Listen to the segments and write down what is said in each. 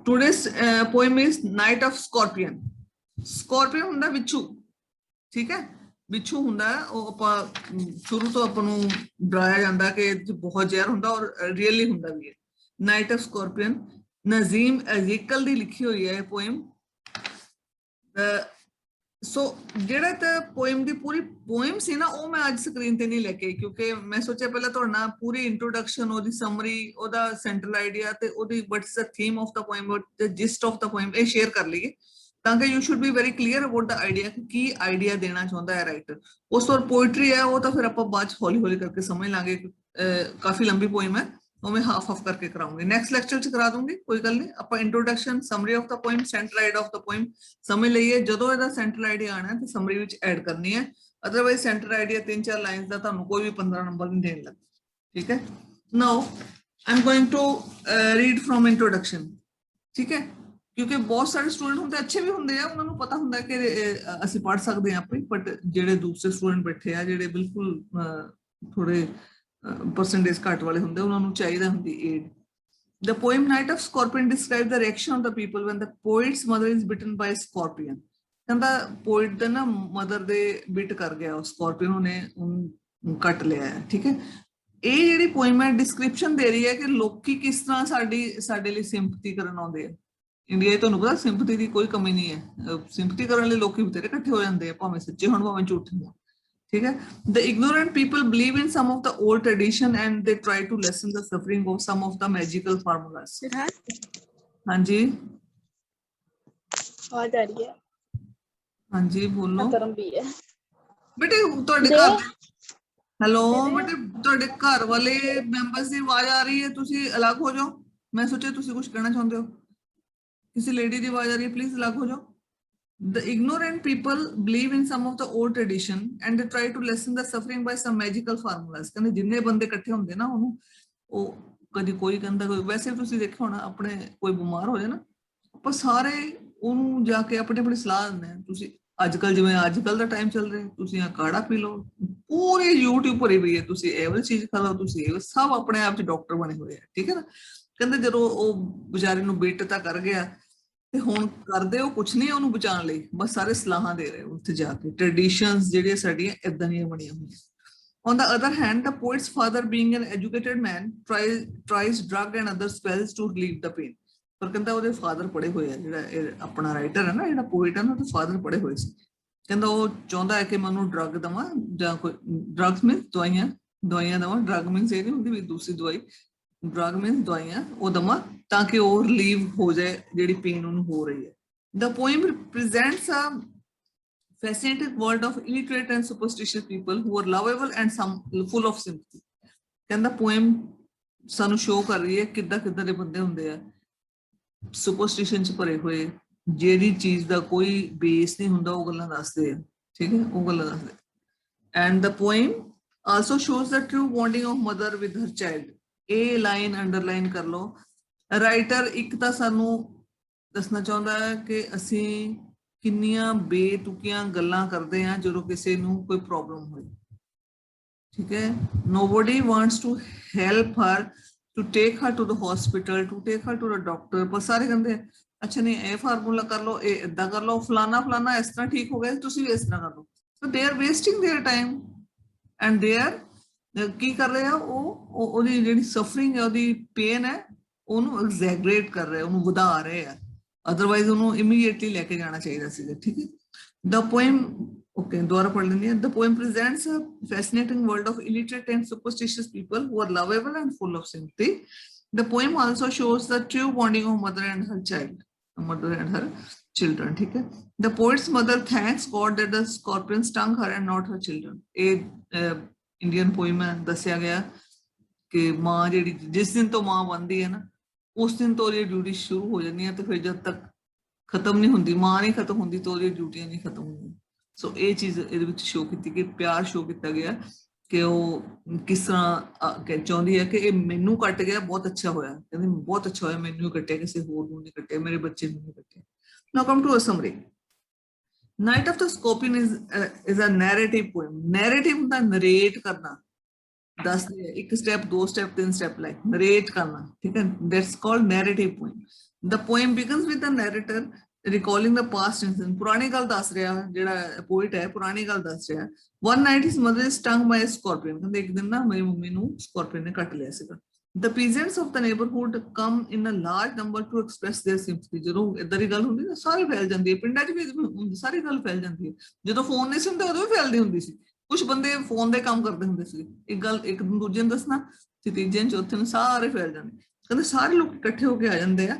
today's poem is Night of Scorpion. Scorpion ਹੁੰਦਾ ਵਿਛੂ, ਠੀਕ ਹੈ, ਵਿਛੂ ਹੁੰਦਾ ਉਹ ਆਪਾਂ ਸ਼ੁਰੂ ਤੋਂ ਆਪਾਂ ਨੂੰ ਡਰਾਇਆ ਜਾਂਦਾ ਕਿ ਬਹੁਤ ਜ਼ਹਿਰ ਹੁੰਦਾ ਔਰ ਰੀਅਲੀ ਹੁੰਦਾ ਵੀ ਹੈ। ਨਾਈਟ ਆਫ ਸਕੋਰਪੀਅਨ ਨਜ਼ੀਮ ਅਜ਼ੀਕਲ ਦੀ ਲਿਖੀ ਹੋਈ ਹੈ ਇਹ ਪੋਇਮ। ਸੋ ਜਿਹੜਾ ਤਾਂ ਪੋਇਮ ਦੀ ਪੂਰੀ ਪੋਇਮ ਸੀ ਨਾ ਉਹ ਮੈਂ ਅੱਜ ਸਕਰੀਨ ਤੇ ਨਹੀਂ ਲੈ ਕੇ, ਕਿਉਂਕਿ ਮੈਂ ਸੋਚਿਆ ਪਹਿਲਾਂ ਤੁਹਾਡੇ ਨਾਲ ਪੂਰੀ ਇੰਟਰੋਡਕਸ਼ਨ, ਉਹਦੀ ਸਮਰੀ, ਉਹਦਾ ਸੈਂਟਰਲ ਆਈਡੀਆ ਤੇ ਉਹਦੀ what's the theme of the poem, the gist of the poem ਇਹ ਸ਼ੇਅਰ ਕਰ ਲਈਏ ਤਾਂ ਕਿ you should be very clear about the idea ਕਿ ਕੀ ਆਈਡੀਆ ਦੇਣਾ ਚਾਹੁੰਦਾ ਹੈ ਰਾਈਟਰ। ਉਸ ਤੋਂ ਪੋਇਟਰੀ ਹੈ ਉਹ ਤਾਂ ਫਿਰ ਆਪਾਂ ਬਾਅਦ ਚ ਹੌਲੀ ਹੌਲੀ ਕਰਕੇ ਸਮਝ ਲਾਂਗੇ, ਕਾਫੀ ਲੰਬੀ ਪੋਇਮ ਹੈ ਉਹ ਮੈਂ ਹਾਫ ਕਰਕੇ ਕਰਾਉਂਗੀ, ਨੈਕਸਟ ਲੈਕਚਰ ਚ ਕਰਾ ਦੂੰਗੀ, ਕੋਈ ਗੱਲ ਨਹੀਂ। ਆਪਾਂ introduction, summary of the poem, central idea of the poem ਸਮਝ ਲਈਏ। ਜਦੋਂ ਇਹਦਾ ਸੈਂਟਰਲ ਆਈਡੀਆ ਆਣਾ ਤੇ ਸਮਰੀ ਵਿੱਚ ਐਡ ਕਰਨੀ ਹੈ, ਅਦਰਵਾਈਜ਼ ਸੈਂਟਰਲ ਆਈਡੀਆ 3-4 ਲਾਈਨਸ ਦਾ ਤੁਹਾਨੂੰ ਕੋਈ ਵੀ 15 ਨੰਬਰ ਨਹੀਂ ਦੇਣ ਲੱਗਾ, ਠੀਕ ਹੈ। Now I am going to read from introduction, ਠੀਕ ਹੈ, ਕਿਉਂਕਿ ਬਹੁਤ ਸਾਰੇ ਸਟੂਡੈਂਟ ਹੁੰਦੇ ਅੱਛੇ ਵੀ ਹੁੰਦੇ ਆ, ਉਹਨਾਂ ਨੂੰ ਪਤਾ ਹੁੰਦਾ ਕਿ ਅਸੀਂ ਪੜ੍ਹ ਸਕਦੇ ਹਾਂ ਆਪੇ, ਬਟ ਜਿਹੜੇ ਦੂਸਰੇ ਸਟੂਡੈਂਟ ਬੈਠੇ ਆ ਜਿਹੜੇ ਬਿਲਕੁਲ ਥੋੜੇ percentage ਘੱਟ ਵਾਲੇ ਹੁੰਦੇ, ਉਹਨਾਂ ਨੂੰ ਚਾਹੀਦਾ ਹੁੰਦੀ aid. The poem Night of Scorpion describes the reaction of the people when the poet's mother is bitten by a scorpion. ਕਹਿੰਦਾ poet ਦਾ ਨਾ mother ਦੇ bit ਕਰ ਗਿਆ ਉਹ scorpion, ਉਹਨੇ ਕੱਟ ਲਿਆ ਹੈ, ਠੀਕ ਹੈ। ਇਹ ਜਿਹੜੀ poem ਹੈ description ਦੇ ਰਹੀ ਹੈ ਕਿ ਲੋਕੀ ਕਿਸ ਤਰ੍ਹਾਂ ਸਾਡੇ ਲਈ sympathy ਕਰਨ ਆਉਂਦੇ ਆ। ਇੰਡੀਆ 'ਚ ਤੁਹਾਨੂੰ ਪਤਾ sympathy ਦੀ ਕੋਈ ਕਮੀ ਨਹੀਂ ਹੈ, sympathy ਕਰਨ ਲਈ ਲੋਕੀ ਬਥੇਰੇ ਇਕੱਠੇ ਹੋ ਜਾਂਦੇ ਆ, ਭਾਵੇਂ ਸੱਚੇ ਹੋਣ ਭਾਵੇਂ ਝੂਠੇ ਹੋਣ, ठीक है। The ignorant people believe in some of the old tradition and they try to lessen the suffering of some of the magical formulas. हाँ जी, आवाज आ रही है? हाँ जी बोलो भी है बेटे, ਤੁਹਾਡੇ ਘਰ हेलो बेटे, ਤੁਹਾਡੇ ਘਰ ਵਾਲੇ ਮੈਂਬਰਸ ਦੀ ਆਵਾਜ਼ ਆ ਰਹੀ ਹੈ, ਤੁਸੀਂ ਅਲੱਗ ਹੋ ਜਾਓ। ਮੈਂ ਸੋਚਿਆ ਤੁਸੀਂ ਕੁਝ ਕਹਿਣਾ ਚਾਹੁੰਦੇ ਹੋ, ਕਿਸੇ ਲੇਡੀ ਦੀ ਆਵਾਜ਼ ਆ ਰਹੀ ਹੈ, ਪਲੀਜ਼ ਅਲੱਗ ਹੋ ਜਾਓ। The ignorant people believe in some of the old tradition and they try to lessen the suffering by some magical formulas. ਕਹਿੰਦੇ ਜਿੰਨੇ ਬੰਦੇ ਇਕੱਠੇ ਹੁੰਦੇ ਨਾ ਉਹਨੂੰ, ਉਹ ਕਦੀ ਕੋਈ ਕਹਿੰਦਾ ਕੋਈ, ਵੈਸੇ ਤੁਸੀਂ ਦੇਖਿਆ ਹੋਣਾ ਆਪਣੇ ਕੋਈ ਬਿਮਾਰ ਹੋ ਜਾਏ ਨਾ, ਆਪਾਂ ਸਾਰੇ ਉਹਨੂੰ ਜਾ ਕੇ ਆਪਣੀ ਸਲਾਹ ਦਿੰਦੇ ਆ। ਤੁਸੀਂ ਅੱਜ ਕੱਲ ਜਿਵੇਂ ਅੱਜ ਕੱਲ ਦਾ ਟਾਈਮ ਚੱਲ ਰਿਹਾ, ਤੁਸੀਂ ਆ ਕਾੜਾ ਪੀ ਲਓ, ਪੂਰੇ YouTube ਭਰੀ ਪਈ ਹੈ, ਤੁਸੀਂ ਇਹ ਵਾਲੀ ਚੀਜ਼ ਖਾ ਲਓ, ਤੁਸੀਂ ਇਹ ਸਭ ਆਪਣੇ ਆਪ ਚ ਡਾਕਟਰ ਬਣੇ ਹੋਏ ਆ, ਠੀਕ ਹੈ ਨਾ। ਕਹਿੰਦੇ ਜਦੋਂ ਉਹ ਵਿਚਾਰੇ ਨੂੰ ਬਿੱਟ ਤਾਂ ਕਰ ਗਿਆ ਤੇ ਹੁਣ ਕਰਦੇ ਉਹ ਕੁਛ ਨਹੀਂ ਉਹਨੂੰ ਬਚਾਉਣ ਲਈ, ਬਸ ਸਾਰੇ ਸਲਾਹਾਂ ਦੇ ਰਹੇ ਉੱਥੇ ਜਾ ਕੇ। ਟ੍ਰੈਡੀਸ਼ਨਸ ਜਿਹੜੀਆਂ ਸਾਡੀਆਂ ਇਦਾਂ ਦੀਆਂ ਬਣੀਆਂ ਹੋਈਆਂ। On the other hand, the poet's father, being an educated man, tries drug and other spells to relieve the pain. ਪਰ ਕਹਿੰਦਾ ਉਹਦੇ ਫਾਦਰ ਪੜ੍ਹੇ ਹੋਏ ਆ, ਜਿਹੜਾ ਆਪਣਾ ਰਾਈਟਰ ਹੈ ਨਾ, ਜਿਹੜਾ ਪੋਇਟ ਹੈ ਨਾ, ਉਹਦੇ ਫਾਦਰ ਪੜ੍ਹੇ ਹੋਏ ਸੀ। ਕਹਿੰਦਾ ਉਹ ਚਾਹੁੰਦਾ ਹੈ ਕਿ ਮੈਂ ਉਹਨੂੰ ਡਰਗ ਦੇਵਾਂ, ਜਾਂ ਕੋਈ ਡਰਗਸ ਮੀਨਸ ਦਵਾਈਆਂ ਦੇਵਾਂ, ਡਰਗ ਮੀਨਸ ਇਹ ਨਹੀਂ ਹੁੰਦੀ ਵੀ ਦੂਸਰੀ ਦਵਾਈ, ਡਰਗ ਮੀਨਸ ਦਵਾਈਆਂ ਉਹ ਦੇਵਾਂ ਤਾਂ ਕਿ ਉਹ ਰਿਲੀਵ ਹੋ ਜਾਏ ਜਿਹੜੀ ਪੇਨ ਉਹਨੂੰ ਹੋ ਰਹੀ ਹੈ। The poem represents a fascinating world of illiterate and superstitious people who are lovable and some full of sympathy. ਕਹਿੰਦਾ ਪੋਇਮ ਸਾਨੂੰ ਸ਼ੋ ਕਰ ਰਹੀ ਹੈ ਕਿੱਦਾਂ ਦੇ ਬੰਦੇ ਹੁੰਦੇ ਆ, ਸੁਪਰਸਟੀਸ਼ਨ ਚ ਭਰੇ ਹੋਏ, ਜਿਹੜੀ ਚੀਜ਼ ਦਾ ਕੋਈ ਬੇਸ ਨਹੀਂ ਹੁੰਦਾ ਉਹ ਗੱਲਾਂ ਦੱਸਦੇ ਆ, ਠੀਕ ਹੈ, ਉਹ ਗੱਲਾਂ ਦੱਸਦੇ। And the poem also shows the true bonding of mother with her child. ਇਹ ਲਾਈਨ ਅੰਡਰਲਾਈਨ ਕਰ ਲਓ। ਰਾਈਟਰ ਇੱਕ ਤਾਂ ਸਾਨੂੰ ਦੱਸਣਾ ਚਾਹੁੰਦਾ ਹੈ ਕਿ ਅਸੀਂ ਕਿੰਨੀਆਂ ਬੇਤੁਕੀਆਂ ਗੱਲਾਂ ਕਰਦੇ ਹਾਂ ਜਦੋਂ ਕਿਸੇ ਨੂੰ ਕੋਈ ਪ੍ਰੋਬਲਮ ਹੋਏ, ਠੀਕ ਹੈ। Nobody wants to help her, to take her to the hospital, to take her to the doctor, ਪਰ ਸਾਰੇ ਕਹਿੰਦੇ ਅੱਛਾ ਨਹੀਂ ਇਹ ਫਾਰਮੂਲਾ ਕਰ ਲਓ, ਇਹ ਏਦਾਂ ਕਰ ਲਓ, ਫਲਾਨਾ ਇਸ ਤਰ੍ਹਾਂ ਠੀਕ ਹੋ ਗਿਆ, ਤੁਸੀਂ ਵੀ ਇਸ ਤਰ੍ਹਾਂ ਕਰ ਲਓ। So they are wasting their time and they are ਕੀ ਕਰ ਰਹੇ ਆ, ਉਹਦੀ ਜਿਹੜੀ ਸਫਰਿੰਗ ਹੈ, ਉਹਦੀ ਪੇਨ ਹੈ, ਉਹਨੂੰ ਐਗਜ਼ੈਗਰੇਟ ਕਰ ਰਹੇ, ਉਹਨੂੰ ਵਧਾ ਰਹੇ ਆ, ਅਦਰਵਾਈਜ਼ ਉਹਨੂੰ ਇਮੀਡੀਏਟਲੀ ਲੈ ਕੇ ਜਾਣਾ ਚਾਹੀਦਾ ਸੀਗਾ, ਠੀਕ ਹੈ। The poem, okay, ਦੁਬਾਰਾ ਪੜ੍ਹ ਲੈਂਦੇ ਹਾਂ। The poem presents a fascinating world of illiterate and superstitious people who are lovable and full of sympathy. The poem also shows the true bonding of mother and her children, ठीक है। The poet's mother thanks God that the scorpion stung her and not her children. ਇਹ Indian poem ਹੈ, ਦੱਸਿਆ ਗਿਆ ਕਿ ਮਾਂ ਜਿਹੜੀ ਜਿਸ ਦਿਨ ਤੋਂ ਮਾਂ ਬਣਦੀ ਹੈ ਨਾ, ਉਸ ਦਿਨ ਤੋਂ ਉਹਦੀ ਡਿਊਟੀ ਸ਼ੁਰੂ ਹੋ ਜਾਂਦੀ ਹੈ, ਤੇ ਫਿਰ ਜਦ ਤੱਕ ਖਤਮ ਨਹੀਂ ਹੁੰਦੀ, ਮਾਂ ਨਹੀਂ ਖਤਮ ਹੁੰਦੀ ਤਾਂ ਉਹਦੀ ਡਿਊਟੀਆਂ ਨਹੀਂ ਖਤਮ ਹੁੰਦੀਆਂ। ਸੋ ਇਹ ਚੀਜ਼ ਇਹਦੇ ਵਿੱਚ ਸ਼ੋ ਕੀਤੀ ਕਿ ਪਿਆਰ ਸ਼ੋ ਕੀਤਾ ਗਿਆ ਕਿ ਉਹ ਕਿਸ ਤਰ੍ਹਾਂ ਚਾਹੁੰਦੀ ਹੈ ਕਿ ਇਹ ਮੈਨੂੰ ਕੱਟ ਗਿਆ, ਬਹੁਤ ਅੱਛਾ ਹੋਇਆ, ਕਹਿੰਦੀ ਬਹੁਤ ਅੱਛਾ ਹੋਇਆ ਮੈਨੂੰ ਕੱਟਿਆ, ਕਿਸੇ ਹੋਰ ਨੂੰ ਨਹੀਂ ਕੱਟਿਆ, ਮੇਰੇ ਬੱਚੇ ਨੂੰ ਨਹੀਂ ਕੱਟਿਆ। Now come to a summary. Night of the Scorpion is a narrative poem. Narrative ਹੁੰਦਾ narrate ਕਰਨਾ, ਦੱਸਦੇ ਇੱਕ step, 2 step, 3 step, like narrate ਕਰਨਾ, ਠੀਕ ਹੈ। That's called narrative poem. The poem begins with the narrator recalling the past incident. पुरानी गल दस रहा जेड़ा पोइट है, पुरानी गल दस रहा. One night his mother is stung by a scorpion. कहंदे एक दिन ना मेरी मम्मी नू स्कॉर्पियन ने कट लिया सीगा. The peasants of the neighborhood come in a large number to express their sympathy. ਜਦੋਂ ਇਦਾਂ ਦੀ ਗੱਲ ਹੁੰਦੀ ਨਾ ਸਾਰੇ ਫੈਲ ਜਾਂਦੀ ਹੈ, ਪਿੰਡਾਂ 'ਚ ਵੀ ਸਾਰੀ ਗੱਲ ਫੈਲ ਜਾਂਦੀ ਹੈ. ਜਦੋਂ ਫੋਨ ਨਹੀਂ ਸੀ ਹੁੰਦਾ ਉਦੋਂ ਵੀ ਫੈਲਦੀ ਹੁੰਦੀ ਸੀ. ਕੁਝ ਬੰਦੇ ਫੋਨ ਦੇ ਕੰਮ ਕਰਦੇ ਹੁੰਦੇ ਸੀ, ਇੱਕ ਗੱਲ ਇੱਕ ਦੂਜੇ ਨੂੰ ਦੱਸਣਾ ਤੇ ਤੀਜੇ ਨੂੰ ਚੌਥੇ ਨੂੰ ਸਾਰੇ ਫੈਲ ਜਾਂਦੇ. ਕਹਿੰਦੇ ਸਾਰੇ ਲੋਕ ਇਕੱਠੇ ਹੋ ਕੇ ਆ ਜਾਂਦੇ ਆ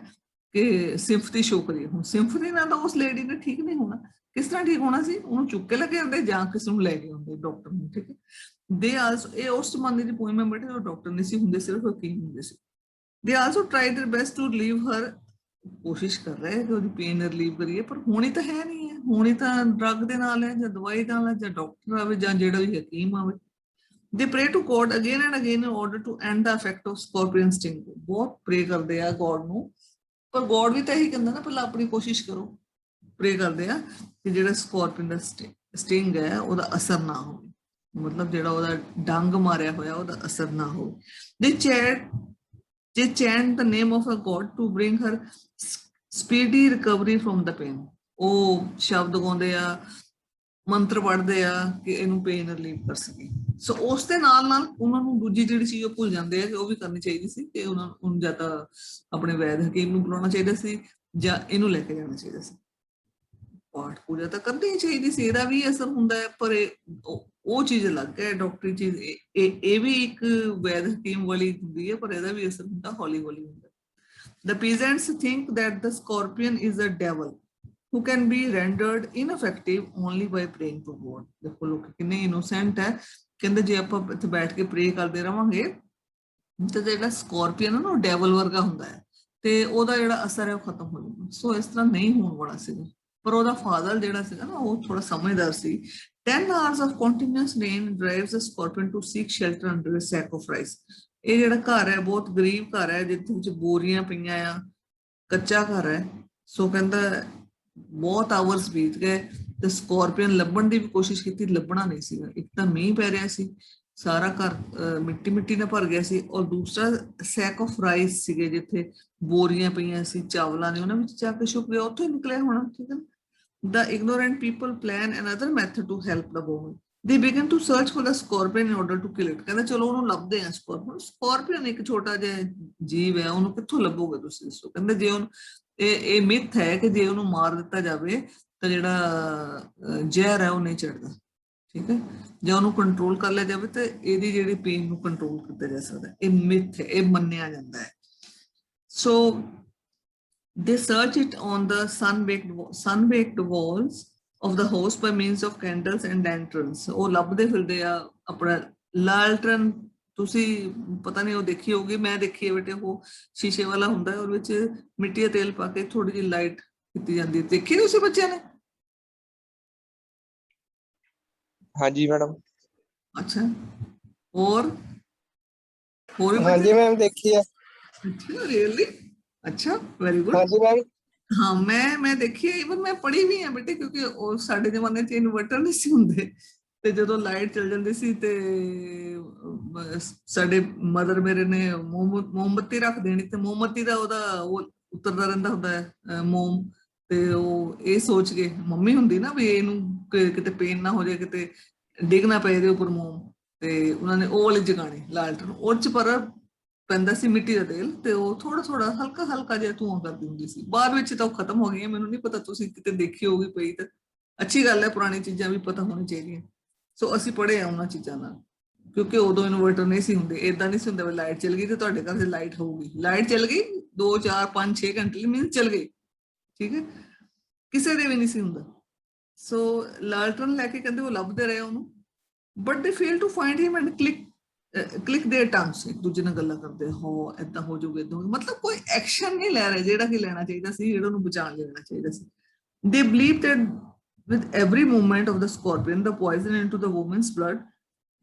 ਕਿ ਸਿੰਪਥੀ ਸ਼ੋ ਕਰੀਏ. ਹੁਣ ਸਿੰਪਥੀ ਨਾਲ ਤਾਂ ਉਸ ਲੇਡੀ ਨੇ ਠੀਕ ਨਹੀਂ ਹੋਣਾ. ਕਿਸ ਤਰ੍ਹਾਂ ਠੀਕ ਹੋਣਾ ਸੀ? ਉਹਨੂੰ ਚੁੱਕ ਕੇ ਲੈ ਕੇ ਆਉਂਦੇ ਜਾਂ ਕਿਸੇ ਨੂੰ ਲੈ ਕੇ ਆਉਂਦੇ ਡਾਕਟਰ ਨੂੰ. ਠੀਕ ਹੈ, ਦੇ ਆਲਸੋ ਇਹ ਉਸ ਜ਼ਮਾਨੇ ਦੀ ਪੋਇਮ ਹੈ ਬੇਟੇ, ਉਹ ਡਾਕਟਰ ਨਹੀਂ ਸੀ ਹੁੰਦੇ, ਸਿਰਫ ਹਕੀਮ ਹੁੰਦੇ ਸੀ. They also try their best to leave her. ਕੋਸ਼ਿਸ਼ ਕਰ ਰਹੇ ਕਿ ਉਹਦੀ ਪੇਨ ਰਿਲੀਵ ਕਰੀਏ, ਪਰ ਹੋਣੀ ਤਾਂ ਹੈ ਨਹੀਂ ਹੈ. ਹੋਣੀ ਤਾਂ ਡਰਗ ਦੇ ਨਾਲ ਹੈ ਜਾਂ ਦਵਾਈ ਨਾਲ ਹੈ ਜਾਂ ਡਾਕਟਰ ਆਵੇ ਜਾਂ ਜਿਹੜਾ ਵੀ ਹਕੀਮ ਆਵੇ. They pray to God again and again in order to end the effect of scorpion sting. ਬਹੁਤ ਪ੍ਰੇ ਕਰਦੇ ਆ God ਨੂੰ, ਪਰ God ਵੀ ਤਾਂ ਇਹੀ ਕਹਿੰਦਾ ਨਾ ਪਹਿਲਾਂ ਆਪਣੀ ਕੋਸ਼ਿਸ਼ ਕਰੋ. ਪ੍ਰੇ ਕਰਦੇ ਆ ਕਿ ਜਿਹੜਾ ਸਕੋਰਪੀਅਨ ਦਾ ਸਟਿੰਗ ਹੈ ਉਹਦਾ ਅਸਰ ਨਾ ਹੋਵੇ, ਮਤਲਬ ਜਿਹੜਾ ਉਹਦਾ ਡੰਗ ਮਾਰਿਆ ਹੋਇਆ ਉਹਦਾ ਅਸਰ ਨਾ ਹੋਵੇ. They chant the name of a God to bring her speedy recovery from the pain. ਉਹ ਸ਼ਬਦ ਗਾਉਂਦੇ ਆ, ਮੰਤਰ ਪੜ੍ਹਦੇ ਆ ਕਿ ਇਹਨੂੰ ਪੇਨ ਰਿਲੀਵ ਕਰ ਸਕੇ. ਸੋ ਉਸ ਦੇ ਨਾਲ ਨਾਲ ਉਹਨਾਂ ਨੂੰ ਦੂਜੀ ਜਿਹੜੀ ਚੀਜ਼ ਉਹ ਭੁੱਲ ਜਾਂਦੇ ਆ ਕਿ ਉਹ ਵੀ ਕਰਨੀ ਚਾਹੀਦੀ ਸੀ, ਕਿ ਉਹਨਾਂ ਨੂੰ ਜਾਂ ਤਾਂ ਆਪਣੇ ਵੈਦ ਹਕੀਮ ਨੂੰ ਬੁਲਾਉਣਾ ਚਾਹੀਦਾ ਸੀ ਜਾਂ ਇਹਨੂੰ ਲੈ ਕੇ ਜਾਣਾ ਚਾਹੀਦਾ ਸੀ. ਪਾਠ ਪੂਜਾ ਤਾਂ ਕਰਨੀ ਚਾਹੀਦੀ ਸੀ, ਇਹਦਾ ਵੀ ਅਸਰ ਹੁੰਦਾ ਹੈ, ਪਰ ਉਹ ਚੀਜ਼ ਅਲੱਗ ਹੈ. ਡਾਕਟਰੀ ਚੀਜ਼ ਇਹ ਵੀ ਇੱਕ ਵੈਦ ਹਕੀਮ ਵਾਲੀ ਹੁੰਦੀ ਹੈ, ਪਰ ਇਹਦਾ ਵੀ ਅਸਰ ਹੁੰਦਾ ਹੌਲੀ ਹੌਲੀ ਹੁੰਦਾ. The peasants think that the scorpion is a devil who can be rendered ineffective only by praying to God. ਦੇਖੋ ਲੋਕ ਕਿੰਨੇ ਇਨੋਸੈਂਟ ਹੈ. ਕਹਿੰਦੇ ਜੇ ਆਪਾਂ ਇੱਥੇ ਬੈਠ ਕੇ ਪ੍ਰੇ ਕਰਦੇ ਰਵਾਂਗੇ ਤੇ ਜਿਹੜਾ ਸਕੋਰਪੀਅਨ ਹੈ ਨਾ ਉਹ ਡੈਵਲ ਵਰਗਾ ਹੁੰਦਾ ਹੈ ਤੇ ਉਹਦਾ ਜਿਹੜਾ ਅਸਰ ਹੈ ਉਹ ਖਤਮ ਹੋ ਜਾਂਦਾ. ਸੋ ਇਸ ਤਰ੍ਹਾਂ ਨਹੀਂ ਹੋਣ ਵਾਲਾ ਸੀਗਾ, ਪਰ ਉਹਦਾ ਫਾਦਰ ਜਿਹੜਾ ਸੀਗਾ ਨਾ ਉਹ ਥੋੜਾ ਸਮਝਦਾਰ ਸੀ. 10 hours of continuous rain drives the scorpion to seek shelter under a sack of rice. ਇਹ ਜਿਹੜਾ ਘਰ ਹੈ ਬਹੁਤ ਗਰੀਬ ਘਰ ਹੈ, ਜਿੱਥੇ ਵਿੱਚ ਬੋਰੀਆਂ ਪਈਆਂ ਆ, ਕੱਚਾ ਘਰ ਹੈ. ਸੋ ਕਹਿੰਦਾ ਬਹੁਤ ਆਵਰਸ ਬੀਤ ਗਏ ਤੇ ਸਕੋਰਪੀਅਨ ਲੱਭਣ ਦੀ ਵੀ ਕੋਸ਼ਿਸ਼ ਕੀਤੀ, ਲੱਭਣਾ ਨਹੀਂ ਸੀਗਾ. ਇੱਕ ਤਾਂ ਮੀਂਹ ਪੈ ਰਿਹਾ ਸੀ, ਸਾਰਾ ਘਰ ਮਿੱਟੀ ਮਿੱਟੀ ਨਾਲ ਭਰ ਗਿਆ ਸੀ, ਔਰ ਦੂਸਰਾ ਸੈਕ ਆਫ ਰਾਈਸ ਸੀਗੇ ਜਿੱਥੇ ਬੋਰੀਆਂ ਪਈਆਂ ਸੀ ਚਾਵਲਾਂ ਦੇ, ਉਹਨਾਂ ਵਿੱਚ ਜਾ ਕੇ ਛੁਪ ਗਿਆ, ਉੱਥੋਂ ਹੀ ਨਿਕਲਿਆ ਹੋਣਾ. ਠੀਕ ਹੈ. The ignorant people plan another method to help the woman. They begin to search for the scorpion in order to kill it. ਕਹਿੰਦਾ ਚਲੋ ਉਹਨੂੰ ਲੱਭਦੇ ਆ ਸਕੋਰਪੀਅਨ. ਸਕੋਰਪੀਅਨ ਇੱਕ ਛੋਟਾ ਜਿਹਾ ਜੀਵ ਹੈ, ਉਹਨੂੰ ਕਿੱਥੋਂ ਲੱਭੋਗੇ ਤੁਸੀਂ ਦੱਸੋ? ਕਹਿੰਦੇ ਜੇ ਉਹਨੂੰ ਇਹ ਮਿੱਥ ਹੈ ਕਿ ਜੇ ਉਹਨੂੰ ਮਾਰ ਦਿੱਤਾ ਜਾਵੇ ਤਾਂ ਜਿਹੜਾ ਜ਼ਹਿਰ ਹੈ ਉਹ ਨਹੀਂ ਚੜਦਾ. ਠੀਕ ਹੈ, ਜਾਂ ਉਹਨੂੰ ਕੰਟਰੋਲ ਕਰ ਲਿਆ ਜਾਵੇ ਤਾਂ ਇਹਦੀ ਜਿਹੜੀ ਪੇਨ ਨੂੰ ਕੰਟਰੋਲ ਕੀਤਾ ਜਾ ਸਕਦਾ. ਇਹ ਮਿੱਥ ਹੈ, ਇਹ ਮੰਨਿਆ ਜਾਂਦਾ ਹੈ. ਸੋ they search it on the sun-baked walls of the house by means of candles and lanterns. ਉਹ ਲੱਭਦੇ ਫਿਰਦੇ ਆ ਆਪਣਾ ਲਾਲਟਰਨ. ਤੁਸੀਂ ਪਤਾ ਨਹੀਂ ਉਹ ਦੇਖੀ ਹੋਗੀ, ਮੈਂ ਦੇਖੀ ਹੈ ਬੇਟੇ. ਉਹ ਸ਼ੀਸ਼ੇ ਵਾਲਾ ਹੁੰਦਾ ਹੈ, ਉਹਦੇ ਵਿੱਚ ਮਿੱਟੀ ਦਾ ਤੇਲ ਪਾ ਕੇ ਥੋੜੀ ਜਿਹੀ ਲਾਈਟ ਕੀਤੀ ਜਾਂਦੀ ਹੈ. ਦੇਖੀ ਤੁਸੀਂ ਬੱਚਿਆਂ ਨੇ? ਹਾਂਜੀ ਮੈਡਮ. ਅੱਛਾ, ਹੋਰ ਹਾਂਜੀ ਮੈਮ ਦੇਖੀ ਹੈ. ਅੱਛਾ, ਰੀਅਲੀ? ਅੱਛਾ, ਵੈਰੀ ਗੁੱਡ. ਹਾਂਜੀ ਮੈਮ. ਹਾਂ, ਮੈਂ ਦੇਖੀ ਹੈ, ਇਵਨ ਮੈਂ ਪੜ੍ਹੀ ਵੀ ਹੈ ਬੇਟੇ, ਕਿਉਂਕਿ ਉਹ ਸਾਡੇ ਜ਼ਮਾਨੇ 'ਚ ਇਨਵਰਟਰ ਨਹੀਂ ਸੀ ਹੁੰਦੇ ਤੇ ਜਦੋਂ ਲਾਈਟ ਚਲ ਜਾਂਦੀ ਸੀ ਤੇ ਸਾਡੇ ਮਦਰ ਮੇਰੇ ਨੇ ਮੋਮਬੱਤੀ ਰੱਖ ਦੇਣੀ ਤੇ ਮੋਮਬੱਤੀ ਦਾ ਉਹਦਾ ਉਹ ਉਤਰਦਾ ਰਹਿੰਦਾ ਹੁੰਦਾ ਹੈ ਮੋਮ, ਤੇ ਉਹ ਇਹ ਸੋਚ ਕੇ ਮੰਮੀ ਹੁੰਦੀ ਨਾ ਵੀ ਇਹਨੂੰ ਕਿਤੇ ਪੇਨ ਨਾ ਹੋ ਜਾਏ, ਕਿਤੇ ਡਿੱਗ ਨਾ ਪਏ ਇਹਦੇ ਉੱਪਰ ਮੋਮ, ਤੇ ਉਹਨਾਂ ਨੇ ਉਹ ਵਾਲੀ ਜਗਾਣੀ ਲਾਲਟਨ. ਉਹ 'ਚ ਪਰ ਪੈਂਦਾ ਸੀ ਮਿੱਟੀ ਦਾ ਤੇਲ ਤੇ ਉਹ ਥੋੜਾ ਥੋੜਾ ਹਲਕਾ ਹਲਕਾ ਜਿਹਾ ਧੂਆਂ ਕਰਦੀ ਹੁੰਦੀ ਸੀ. ਬਾਅਦ ਵਿੱਚ ਤਾਂ ਉਹ ਖਤਮ ਹੋ ਗਈਆਂ, ਮੈਨੂੰ ਨਹੀਂ ਪਤਾ ਤੁਸੀਂ ਕਿਤੇ ਦੇਖੀ ਹੋਗੀ ਪਈ ਤਾਂ ਅੱਛੀ ਗੱਲ ਹੈ, ਪੁਰਾਣੀ ਚੀਜ਼ਾਂ ਵੀ ਪਤਾ ਹੋਣੀ ਚਾਹੀਦੀਆਂ. ਸੋ ਅਸੀਂ ਪੜ੍ਹੇ ਆ ਉਹਨਾਂ ਚੀਜ਼ਾਂ ਨਾਲ, ਕਿਉਂਕਿ ਉਦੋਂ ਇਨਵਰਟਰ ਨਹੀਂ ਸੀ ਹੁੰਦੇ, ਏਦਾਂ ਨਹੀਂ ਸੀ ਹੁੰਦਾ ਵੀ ਲਾਈਟ ਚਲ ਗਈ ਤੇ ਤੁਹਾਡੇ ਘਰ 'ਚ ਲਾਈਟ ਹੋਊਗੀ. ਲਾਈਟ ਚਲ ਗਈ 2 4 5 6 ਘੰਟੇ ਲਈ ਮੀਨਸ ਚਲ ਗਈ. ਠੀਕ ਹੈ, ਕਿਸੇ ਦੇ ਵੀ ਨਹੀਂ ਸੀ ਹੁੰਦਾ. ਸੋ ਲਾਲਟਨ ਲੈ ਕੇ ਕਹਿੰਦੇ ਉਹ ਲੱਭਦੇ ਰਹੇ ਉਹਨੂੰ, but they fail to find him and click their tongues. ਇੱਕ ਦੂਜੇ ਨਾਲ ਗੱਲਾਂ ਕਰਦੇ, ਹੋ ਏਦਾਂ ਹੋ ਜਾਊਗਾ ਏਦਾਂ, ਮਤਲਬ ਕੋਈ ਐਕਸ਼ਨ ਨਹੀਂ ਲੈ ਰਹੇ ਜਿਹੜਾ ਕਿ ਲੈਣਾ ਚਾਹੀਦਾ ਸੀ, ਜਿਹੜਾ ਉਹਨੂੰ ਬਚਾਉਣ ਲੈਣਾ ਚਾਹੀਦਾ ਸੀ. ਦੇ believe that with every movement of the scorpion the poison into the woman's blood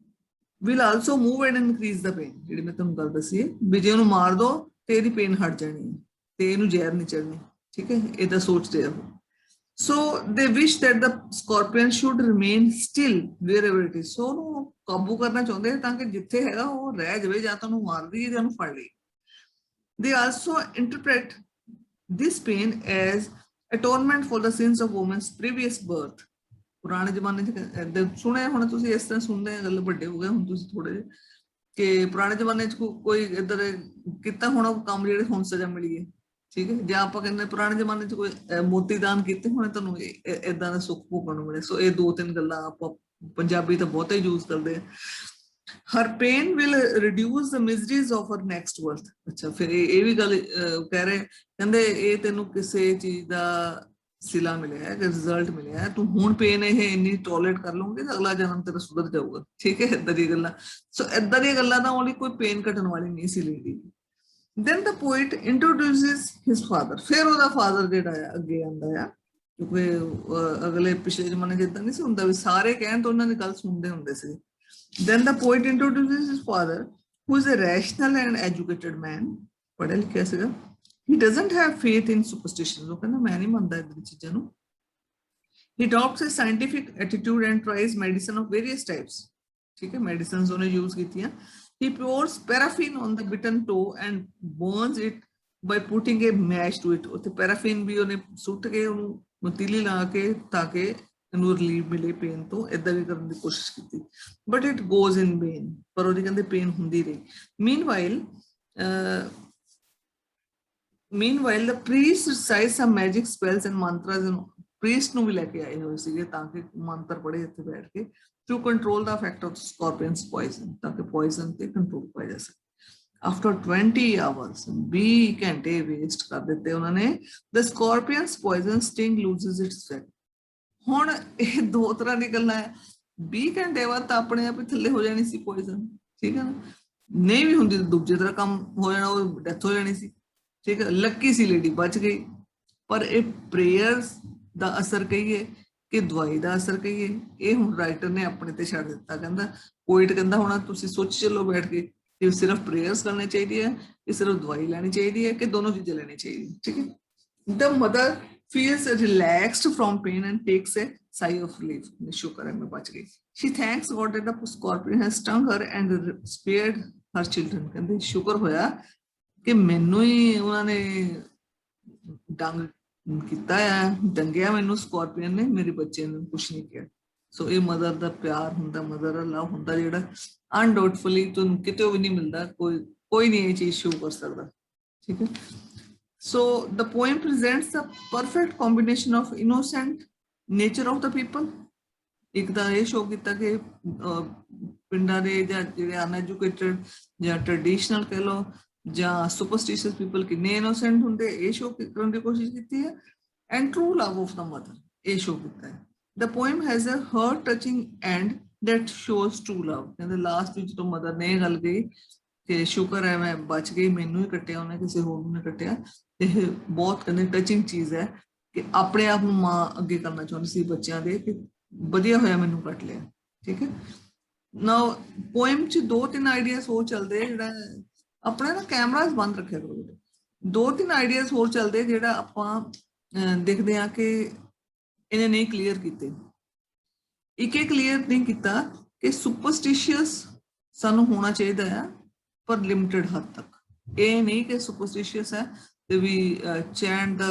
will also move and increase the pain. ਜਿਹੜੀ ਮੈਂ ਤੁਹਾਨੂੰ ਗੱਲ ਦੱਸੀ ਹੈ ਵੀ ਜੇ ਉਹਨੂੰ ਮਾਰ ਦੋ ਤੇ ਇਹਦੀ ਪੇਨ ਹਟ ਜਾਣੀ ਹੈ ਤੇ ਇਹਨੂੰ ਜ਼ਹਿਰ ਨਹੀਂ ਚੜਨੀ. ਠੀਕ ਹੈ, ਇਹਦਾ ਸੋਚਦੇ ਆ ਉਹ. So they wish that the scorpion should remain still wherever it is. So ਉਹਨੂੰ ਕਾਬੂ ਕਰਨਾ ਚਾਹੁੰਦੇ ਤਾਂ ਕਿ ਜਿੱਥੇ ਹੈਗਾ ਉਹ ਰਹਿ ਜਾਵੇ, ਜਾਂ ਤਾਂ ਉਹਨੂੰ ਮਾਰ ਦਈਏ ਜਾਂ ਉਹਨੂੰ ਫੜ ਲਈਏ. They also interpret this pain as atonement for the sins of woman's previous birth. ਪੁਰਾਣੇ ਜ਼ਮਾਨੇ 'ਚ ਸੁਣਿਆ ਹੁਣ ਤੁਸੀਂ ਇਸ ਤਰ੍ਹਾਂ ਸੁਣਦੇ ਆ, ਗੱਲ ਵੱਡੇ ਹੋ ਗਏ ਹੁਣ ਤੁਸੀਂ ਥੋੜੇ ਜਿਹੇ, ਕਿ ਪੁਰਾਣੇ ਜ਼ਮਾਨੇ 'ਚ ਕੋਈ ਇੱਧਰ ਕੀਤਾ ਹੋਣਾ ਕੰਮ ਜਿਹੜੇ ਹੁਣ ਸਜ਼ਾ ਮਿਲੀ ਹੈ, ਠੀਕ ਹੈ, ਜਾਂ ਆਪਾਂ ਕਹਿੰਦੇ ਪੁਰਾਣੇ ਜ਼ਮਾਨੇ 'ਚ ਕੋਈ ਮੋਤੀ ਦਾਨ ਕੀਤੇ ਹੋਣੇ ਤੁਹਾਨੂੰ ਏਦਾਂ ਦਾ ਸੁੱਖ ਭੋਗਣ ਨੂੰ ਮਿਲੇ। ਸੋ ਇਹ ਦੋ ਤਿੰਨ ਗੱਲਾਂ ਆਪਾਂ ਪੰਜਾਬੀ ਤਾਂ ਬਹੁਤਾ ਹੀ ਯੂਜ਼ ਕਰਦੇ ਆ। her pain will reduce the miseries of her next birth। ਅੱਛਾ, ਫਿਰ ਇਹ ਵੀ ਗੱਲ ਕਹਿ ਰਹੇ, ਕਹਿੰਦੇ ਇਹ ਤੈਨੂੰ ਕਿਸੇ ਚੀਜ਼ ਦਾ ਸਿਲਾ ਮਿਲਿਆ ਹੈ, ਰਿਜ਼ਲਟ ਮਿਲਿਆ ਹੈ, ਤੂੰ ਹੁਣ ਪੇਨ ਇਹ ਇੰਨੀ ਟੋਲਰੇਟ ਕਰ ਲਊਂਗੀ ਤਾਂ ਅਗਲਾ ਜਨਮ ਤੇਰਾ ਸੁਧਰ ਜਾਊਗਾ, ਠੀਕ ਹੈ, ਏਦਾਂ ਦੀ ਗੱਲਾਂ। ਸੋ ਏਦਾਂ ਦੀਆਂ ਗੱਲਾਂ ਤਾਂ ਉਹਦੀ ਕੋਈ ਪੇਨ ਘਟਣ ਵਾਲੀ ਨਹੀਂ ਸੀ lady. then the poet introduces his father। ਫਿਰ ਉਹਦਾ ਫਾਦਰ ਜਿਹੜਾ ਆ ਅੱਗੇ ਆਉਂਦਾ ਆ, ਕਿਉਂਕਿ ਅਗਲੇ ਪਿਛਲੇ ਜ਼ਮਾਨੇ ਜਿੱਦਾਂ ਨਹੀਂ ਸੀ ਹੁੰਦਾ ਵੀ ਸਾਰੇ ਕਹਿਣ ਤਾਂ ਉਹਨਾਂ ਦੀ ਗੱਲ ਸੁਣਦੇ ਹੁੰਦੇ ਸੀ। then the poet introduces his father, who is a rational and educated man। ਪੜ੍ਹਿਆ ਲਿਖਿਆ ਸੀਗਾ। he doesn't have faith in superstitions। ਉਹ ਕਹਿੰਦਾ ਮੈਂ ਨਹੀਂ ਮੰਨਦਾ ਇਦਾਂ ਚੀਜ਼ਾਂ ਨੂੰ। he adopts a scientific attitude and tries medicine of various types। ਠੀਕ ਹੈ, ਮੈਡੀਸਿਨਸ ਉਹਨੇ ਯੂਜ਼ ਕੀਤੀਆਂ। he pours paraffin on the bitten toe and burns it by putting a match to it। ਉੱਥੇ ਪੈਰਾਫਿਨ ਵੀ ਉਹਨੇ ਸੁੱਟ ਕੇ ਉਹਨੂੰ ਤੀਲੀ ਲਾ ਕੇ ਤਾਂ ਕਿ ਇਹਨੂੰ ਰਿਲੀਫ ਮਿਲੇ ਪੇਨ ਤੋਂ, ਏਦਾਂ ਵੀ ਕਰਨ ਦੀ ਕੋਸ਼ਿਸ਼ ਕੀਤੀ। But it goes in vein. ਪਰ ਉਹਦੀ ਕਹਿੰਦੇ ਪੇਨ ਹੁੰਦੀ ਰਹੀ। meanwhile the priest recites some magic spells and mantras। Priest ਨੂੰ ਵੀ ਲੈ ਕੇ ਆਏ ਹੋਏ ਸੀਗੇ ਤਾਂ ਕਿ ਮੰਤਰ ਪੜ੍ਹੇ ਇੱਥੇ ਬੈਠ ਕੇ, to control the effect of scorpion's poison, ਤਾਂ ਕਿ poison ਤੇ ਕੰਟਰੋਲ ਪਾਇਆ ਜਾ ਸਕੇ। after 20 hours 20 ਘੰਟੇ ਵੇਸਟ ਕਰ ਦਿੱਤੇ ਉਹਨਾਂ ਨੇ। the scorpion's poison sting loses its effect। ਹੁਣ ਇਹ ਦੋ ਤਰ੍ਹਾਂ ਦੀ ਗੱਲਾਂ ਹੈ। 20 ਘੰਟੇ ਬਾਅਦ ਤਾਂ ਆਪਣੇ ਆਪ ਹੀ ਥੱਲੇ ਹੋ ਜਾਣੀ ਸੀ ਪੋਇਜ਼ਨ, ਠੀਕ ਹੈ ਨਾ, ਨਹੀਂ ਵੀ ਹੁੰਦੀ ਤਾਂ ਦੂਜੇ ਤਰ੍ਹਾਂ ਕੰਮ ਹੋ ਜਾਣਾ, ਉਹ ਡੈਥ ਹੋ ਜਾਣੀ ਸੀ, ਠੀਕ ਹੈ। ਲੱਕੀ ਸੀ ਲੇਡੀ ਬਚ ਗਈ। ਪਰ ਇਹ ਪ੍ਰੇਅਰਸ ਦਾ ਅਸਰ ਕਹੀਏ ਕਿ ਦਵਾਈ ਦਾ ਅਸਰ ਕਹੀਏ, ਇਹ ਹੁਣ ਰਾਈਟਰ ਨੇ ਆਪਣੇ ਤੇ ਛੱਡ ਦਿੱਤਾ। ਕਹਿੰਦਾ ਪੋਇਟ ਕਹਿੰਦਾ ਹੁਣ ਤੁਸੀਂ ਸੋਚ ਚੱਲੋ ਬੈਠ ਕੇ ਕਿ ਸਿਰਫ ਪ੍ਰੇਅਰਸ ਕਰਨੀ ਚਾਹੀਦੀ ਹੈ, ਕਿ ਸਿਰਫ ਦਵਾਈ ਲੈਣੀ ਚਾਹੀਦੀ ਹੈ, ਕਿ ਦੋਨੋਂ ਚੀਜ਼ਾਂ ਲੈਣੀ ਚਾਹੀਦੀ, ਠੀਕ ਹੈ। the mother feels relaxed from pain and takes a sigh of relief। ਸ਼ੁਕਰ ਹੈ ਮੈਂ ਬਚ ਗਈ। she thanks God that the scorpion has stung her and spared her children। ਕਹਿੰਦੇ ਸ਼ੁਕਰ ਹੋਇਆ ਕਿ ਮੈਨੂੰ ਹੀ ਉਹਨਾਂ ਨੇ ਡੰਗ ਕੀਤਾ ਆ, ਡੰਗਿਆ ਮੈਨੂੰ ਸਕੋਰਪੀਅਨ ਨੇ, ਮੇਰੇ ਬੱਚੇ ਨੂੰ ਕੁਛ ਨਹੀਂ ਕਿਹਾ। ਸੋ ਇਹ ਮਦਰ ਦਾ ਪਿਆਰ ਹੁੰਦਾ, ਮਦਰ ਦਾ ਲਵ ਹੁੰਦਾ ਜਿਹੜਾ ਅਨਡਾਊਟਫੁਲੀ ਤੁਹਾਨੂੰ ਕਿਤੇ ਵੀ ਨਹੀਂ ਮਿਲਦਾ, ਕੋਈ ਨਹੀਂ ਇਹ ਚੀਜ਼ ਸ਼ੋ ਕਰ ਸਕਦਾ, ਠੀਕ ਹੈ। So the poem presents the perfect combination of innocent nature of the people। ਇੱਕ ਤਾਂ ਇਹ ਸ਼ੋ ਕੀਤਾ ਕਿ ਪਿੰਡਾਂ ਦੇ ਜਾਂ ਜਿਹੜੇ ਅਨਐਜੂਕੇਟਡ ਜਾਂ ਟ੍ਰੈਡੀਸ਼ਨਲ ਕਹਿ ਲਓ ਜਾਂ ਸੁਪਰਸਟੀਸ਼ੀਅਸ ਪੀਪਲ ਕਿੰਨੇ ਇਨੋਸੈਂਟ ਹੁੰਦੇ, ਇਹ ਸ਼ੋ ਕਰਨ ਦੀ ਕੋਸ਼ਿਸ਼ ਕੀਤੀ ਹੈ। And true love of the mother, ਇਹ ਸ਼ੋ ਕੀਤਾ ਹੈ। the poem has a heart touching end that shows true love। ਕਹਿੰਦੇ ਲਾਸਟ ਵਿੱਚ ਜਦੋਂ ਮਦਰ ਨੇ ਇਹ ਗੱਲ ਕਹੀ ਕਿ ਸ਼ੁਕਰ ਹੈ ਮੈਂ ਬਚ ਗਈ, ਮੈਨੂੰ ਹੀ ਕੱਟਿਆ ਉਹਨੇ, ਕਿਸੇ ਹੋਰ ਨੂੰ ਨਹੀਂ ਕੱਟਿਆ। ਇਹ ਬਹੁਤ ਕਹਿੰਦੇ ਟਚਿੰਗ ਚੀਜ਼ ਹੈ ਕਿ ਆਪਣੇ ਆਪ ਨੂੰ ਮਾਂ ਅੱਗੇ ਕਰਨਾ ਚਾਹੁੰਦੀ ਸੀ ਬੱਚਿਆਂ ਦੇ, ਕਿ ਵਧੀਆ ਹੋਇਆ ਮੈਨੂੰ ਕੱਟ ਲਿਆ, ਠੀਕ ਹੈ। ਨਾ ਪੋਇਮ 'ਚ 2-3 ਆਈਡੀਆਜ਼ ਹੋਰ ਚੱਲਦੇ, ਜਿਹੜਾ ਆਪਣਾ ਨਾ ਕੈਮਰਾਜ਼ ਬੰਦ ਰੱਖਿਆ ਕਰੋ, 2-3 ਆਈਡੀਆਜ਼ ਹੋਰ ਚੱਲਦੇ ਜਿਹੜਾ ਆਪਾਂ ਦੇਖਦੇ ਹਾਂ ਕਿ ਇਹਨੇ ਨਹੀਂ ਕਲੀਅਰ ਕੀਤੇ। ਇੱਕ ਇਹ ਕਲੀਅਰ ਨਹੀਂ ਕੀਤਾ ਕਿ ਸੁਪਰਸਟੀਸ਼ੀਅਸ ਸਾਨੂੰ ਹੋਣਾ ਚਾਹੀਦਾ ਆ ਪਰ ਲਿਮਿਟਡ ਹੱਦ ਤੱਕ। ਇਹ ਨਹੀਂ ਕਿ ਸੁਪਰਸਟੀਸ਼ੀਅਸ ਹੈ ਤੇ ਵੀ ਚੈਂਟ ਦਾ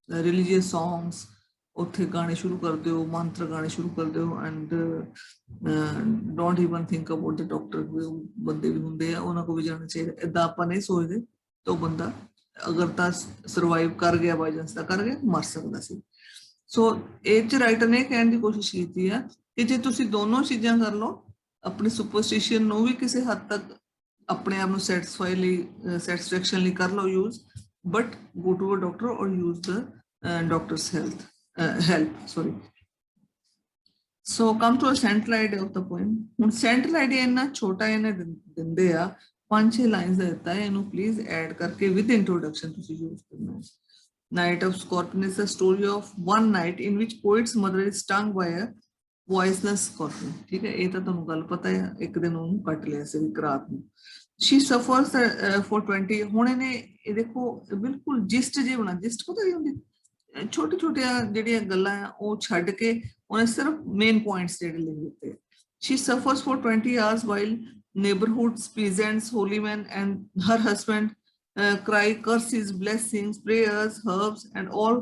ਰਿਲੀਜੀਅਸ ਸੌਂਗਸ ਉੱਥੇ ਗਾਣੇ ਸ਼ੁਰੂ ਕਰ ਦਿਓ, ਮੰਤਰ ਗਾਣੇ ਸ਼ੁਰੂ ਕਰ ਦਿਓ and don't even think about the doctor. ਬੰਦੇ ਵੀ ਹੁੰਦੇ ਆ, ਉਹਨਾਂ ਕੋਲ ਵੀ ਜਾਣਾ ਚਾਹੀਦਾ। ਏਦਾਂ ਆਪਾਂ ਨਹੀਂ ਸੋਚਦੇ ਤਾਂ ਉਹ ਬੰਦਾ ਅਗਰ ਤਾਂ ਸਰਵਾਈਵ ਕਰ ਗਿਆ, ਬਾਈ ਚਾਂਸ ਤਾਂ ਕਰ ਗਿਆ, ਮਰ ਸਕਦਾ ਸੀ। ਸੋ ਇਹ 'ਚ ਰਾਈਟਰ ਨੇ ਕਹਿਣ ਦੀ ਕੋਸ਼ਿਸ਼ ਕੀਤੀ ਆ ਕਿ ਜੇ ਤੁਸੀਂ ਦੋਨੋਂ ਚੀਜ਼ਾਂ ਕਰ ਲਓ, ਆਪਣੀ ਸੁਪਰਸਟੀਸ਼ਨ ਨੂੰ ਵੀ ਕਿਸੇ ਹੱਦ ਤੱਕ ਆਪਣੇ ਆਪ ਨੂੰ ਸੈਟਿਸਫੈਕਸ਼ਨ ਲਈ ਕਰ ਲਓ use, but go to a doctor or use the doctor's help, sorry। So come to a central idea of the poem। ਹੁਣ central idea ਇੰਨਾ ਛੋਟਾ ਇਹਨੇ ਦਿੰਦੇ ਆ, 5-6 ਲਾਈਨਸ ਦਾ ਦਿੱਤਾ ਹੈ, ਇਹਨੂੰ ਪਲੀਜ਼ ਐਡ ਕਰਕੇ ਵਿਦ ਇੰਟਰੋਡਕਸ਼ਨ ਤੁਸੀਂ ਯੂਜ਼ ਕਰਨਾ ਹੈ। Night of Scorpion is the story of one night in which poet's mother is stung by a poisonous scorpion। ਠੀਕ ਹੈ, ਇਹ ਤਾਂ ਤੁਹਾਨੂੰ ਗੱਲ ਪਤਾ ਹੈ, ਇੱਕ ਦਿਨ ਉਹਨੂੰ ਕੱਟ ਲਿਆ ਸੀ ਇੱਕ ਰਾਤ ਨੂੰ। She suffers for 20। ਹੁਣ ਇਹਨੇ ਇਹ ਦੇਖੋ ਬਿਲਕੁਲ ਜਿਸਟ ਜੇ ਬਣਾ, ਜਿਸਟ ਪਤਾ ਕੀ ਹੁੰਦੀ, ਛੋਟੀ ਛੋਟੀਆਂ ਜਿਹੜੀਆਂ ਗੱਲਾਂ ਆ ਉਹ ਛੱਡ ਕੇ ਉਹਨੇ ਸਿਰਫ ਮੇਨ ਪੁਆਇੰਟਸ ਜਿਹੜੇ ਲਿਖ ਦਿੱਤੇ। She suffers for 20 hours while neighborhoods, peasants, holy men and her husband cry curses, blessings, prayers, herbs, and all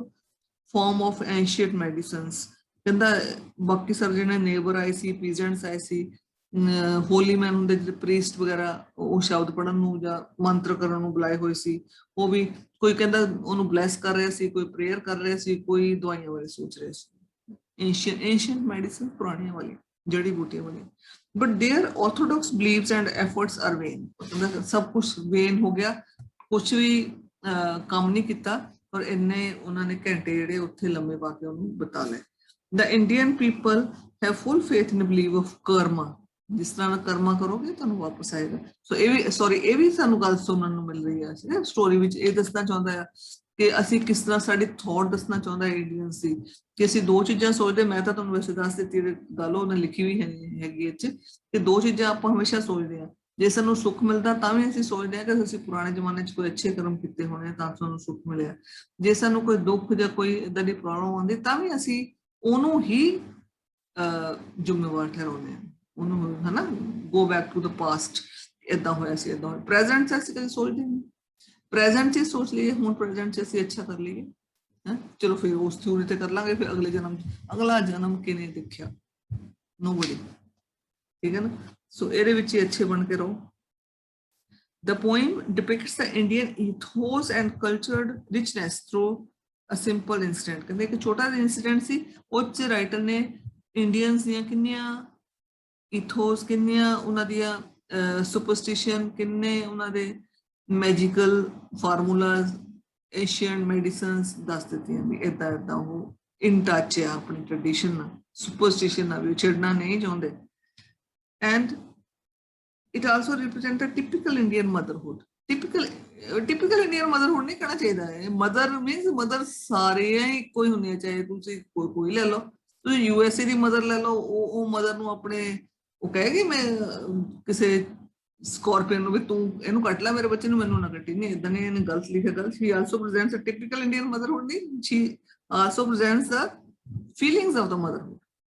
form of ancient medicines. ਕਹਿੰਦਾ ਬਾਕੀ ਸਾਰੇ ਜਿਹੜੇ ਨੇਬਰ ਆਏ ਸੀ, ਪੀਜ਼ੈਂਟਸ ਆਏ ਸੀ, ਹੋਲੀ ਮੈਨ ਹੁੰਦੇ ਜਿਹੜੇ ਪ੍ਰੀਸਟ ਵਗੈਰਾ, ਉਹ ਸ਼ਬਦ ਪੜਨ ਨੂੰ ਜਾਂ ਮੰਤਰ ਕਰਨ ਨੂੰ ਬੁਲਾਏ ਹੋਏ ਸੀ, ਉਹ ਵੀ ਕੋਈ ਕਹਿੰਦਾ ਉਹਨੂੰ ਬਲੈਸ ਕਰ ਰਿਹਾ ਸੀ, ਕੋਈ ਪ੍ਰੇਅਰ ਕਰ ਰਿਹਾ ਸੀ, ਕੋਈ ਦਵਾਈਆਂ ਬਾਰੇ ਸੋਚ ਰਿਹਾ ਸੀ। ancient medicine, ਪੁਰਾਣੀਆਂ ਵਾਲੀਆਂ ਜੜੀ ਬੂਟੀਆਂ ਵਾਲੀਆਂ। but their orthodox beliefs and efforts are vain। ਸਭ ਕੁਝ ਵੇਨ ਹੋ ਗਿਆ, ਕੁਝ ਵੀ ਕੰਮ ਨਹੀਂ ਕੀਤਾ, ਪਰ ਇੰਨੇ ਉਹਨਾਂ ਨੇ ਘੰਟੇ ਜਿਹੜੇ ਉੱਥੇ ਲੰਮੇ ਪਾ ਕੇ ਉਹਨੂੰ ਬਤਾ ਲਏ। the Indian people have full faith in the belief of karma। ਜਿਸ ਤਰ੍ਹਾਂ ਕਰਮਾ ਕਰੋਗੇ ਤੁਹਾਨੂੰ ਵਾਪਸ ਆਏਗਾ। ਸੋ ਇਹ ਵੀ ਸੌਰੀ ਇਹ ਵੀ ਸਾਨੂੰ ਗੱਲ ਸੁਣਨ ਨੂੰ ਮਿਲ ਰਹੀ ਹੈ ਸਟੋਰੀ ਵਿੱਚ। ਇਹ ਦੱਸਣਾ ਚਾਹੁੰਦਾ ਆ ਕਿ ਅਸੀਂ ਕਿਸ ਤਰ੍ਹਾਂ, ਸਾਡੀ ਥੌਟ ਦੱਸਣਾ ਚਾਹੁੰਦਾ ਇੰਡੀਅਨਸ ਦੀ, ਕਿ ਅਸੀਂ ਦੋ ਚੀਜ਼ਾਂ ਸੋਚਦੇ। ਮੈਂ ਤਾਂ ਤੁਹਾਨੂੰ ਵੈਸੇ ਦੱਸ ਦਿੱਤੀ ਗੱਲ, ਉਹਨੇ ਲਿਖੀ ਵੀ ਹੈਗੀ ਇਹ 'ਚ, ਕਿ ਦੋ ਚੀਜ਼ਾਂ ਆਪਾਂ ਹਮੇਸ਼ਾ ਸੋਚਦੇ ਹਾਂ। ਜੇ ਸਾਨੂੰ ਸੁੱਖ ਮਿਲਦਾ ਤਾਂ ਵੀ ਅਸੀਂ ਸੋਚਦੇ ਹਾਂ ਕਿ ਅਸੀਂ ਪੁਰਾਣੇ ਜ਼ਮਾਨੇ 'ਚ ਕੋਈ ਅੱਛੇ ਕਰਮ ਕੀਤੇ ਹੋਣੇ ਤਾਂ ਸਾਨੂੰ ਸੁੱਖ ਮਿਲਿਆ। ਜੇ ਸਾਨੂੰ ਕੋਈ ਦੁੱਖ ਜਾਂ ਕੋਈ ਏਦਾਂ ਦੀ ਪ੍ਰੋਬਲਮ ਆਉਂਦੀ ਤਾਂ ਵੀ ਅਸੀਂ ਉਹਨੂੰ ਹੀ ਜ਼ਿੰਮੇਵਾਰ ਠਹਿਰਾਉਂਦੇ ਹਾਂ, ਉਹਨੂੰ, ਹੈ ਨਾ, go back to the past, ਏਦਾਂ ਹੋਇਆ ਸੀ, ਏਦਾਂ ਹੋਇਆ। ਪ੍ਰੈਜ਼ੈਂਟ 'ਚ ਅਸੀਂ ਕਦੇ ਸੋਚਦੇ ਨਹੀਂ, ਪ੍ਰੈਜ਼ੈਂਟ 'ਚ ਸੋਚ ਲਈਏ ਹੁਣ ਪ੍ਰੈਜ਼ੈਂਟ 'ਚ ਅਸੀਂ ਅੱਛਾ ਕਰ ਲਈਏ, ਹੈ ਚਲੋ ਫਿਰ ਉਸ ਥਿਊਰੀ ਤੇ ਕਰ ਲਾਂਗੇ, ਫਿਰ ਅਗਲਾ ਜਨਮ ਕਿਨੇ ਦੇਖਿਆ, ਨੋਬਡੀ, ਠੀਕ ਹੈ ਨਾ। ਸੋ ਇਹਦੇ ਵਿੱਚ ਹੀ ਅੱਛੇ ਬਣ ਕੇ ਰਹੋ। The poem depicts the Indian ethos and cultural richness through a simple incident। ਕਹਿੰਦੇ ਇੱਕ ਛੋਟਾ ਜਿਹਾ ਇੰਸੀਡੈਂਟ ਸੀ, ਉਹ 'ਚ ਰਾਈਟਰ ਨੇ ਇੰਡੀਅਨਸ ਦੀਆਂ ਕਿੰਨੀਆਂ ਈਥੋਸ, ਕਿੰਨੀਆਂ ਉਹਨਾਂ ਦੀਆਂ ਸੁਪਰਸਟੀਸ਼ਨ, ਕਿੰਨੇ ਉਹਨਾਂ ਦੇ ਮੈਜੀਕਲ ਫਾਰਮੂਲਾਜ਼, ਏਸ਼ੀਅਨ ਮੈਡੀਸਨਸ ਦੱਸ ਦਿੱਤੀਆਂ ਵੀ ਏਦਾਂ ਏਦਾਂ ਉਹ ਇਨ ਟੱਚ ਆ ਆਪਣੀ ਟ੍ਰੈਡੀਸ਼ਨ ਨਾਲ, ਸੁਪਰਸਟੀਸ਼ਨ ਨਾਲ ਵੀ ਛੱਡਣਾ ਨਹੀਂ ਚਾਹੁੰਦੇ। And it also represents a typical Indian motherhood। typical Indian motherhood ਨਹੀਂ ਕਹਿਣਾ ਚਾਹੀਦਾ ਹੈ। mother means mother ਸਾਰੇ ਹੀ ਕੋਈ ਹੋਣੀ ਚਾਹੀਏ, ਤੁਸੀਂ ਕੋਈ ਲੈ ਲਓ, ਤੁਸੀਂ USA ਦੀ ਮਦਰ ਲੈ ਲਓ, ਉਹ ਮਦਰ ਨੂੰ ਆਪਣੇ ਉਹ ਕਹੇਗੀ ਮੈਂ ਕਿਸੇ ਸਕੋਰਪੀਅਨ ਨੂੰ ਵੀ ਤੂੰ ਇਹਨੂੰ ਕੱਟ ਲੈ, ਮੇਰੇ ਬੱਚੇ ਨੂੰ ਮੈਨੂੰ ਨਾ ਕੱਟੀ, ਨਹੀਂ ਏਦਾਂ ਨਹੀਂ, ਇਹਨੇ ਗਲਤ ਲਿਖਿਆ ਗਲਤ। she also presents a typical Indian motherhood ਨਹੀਂ, she also presents the feelings of the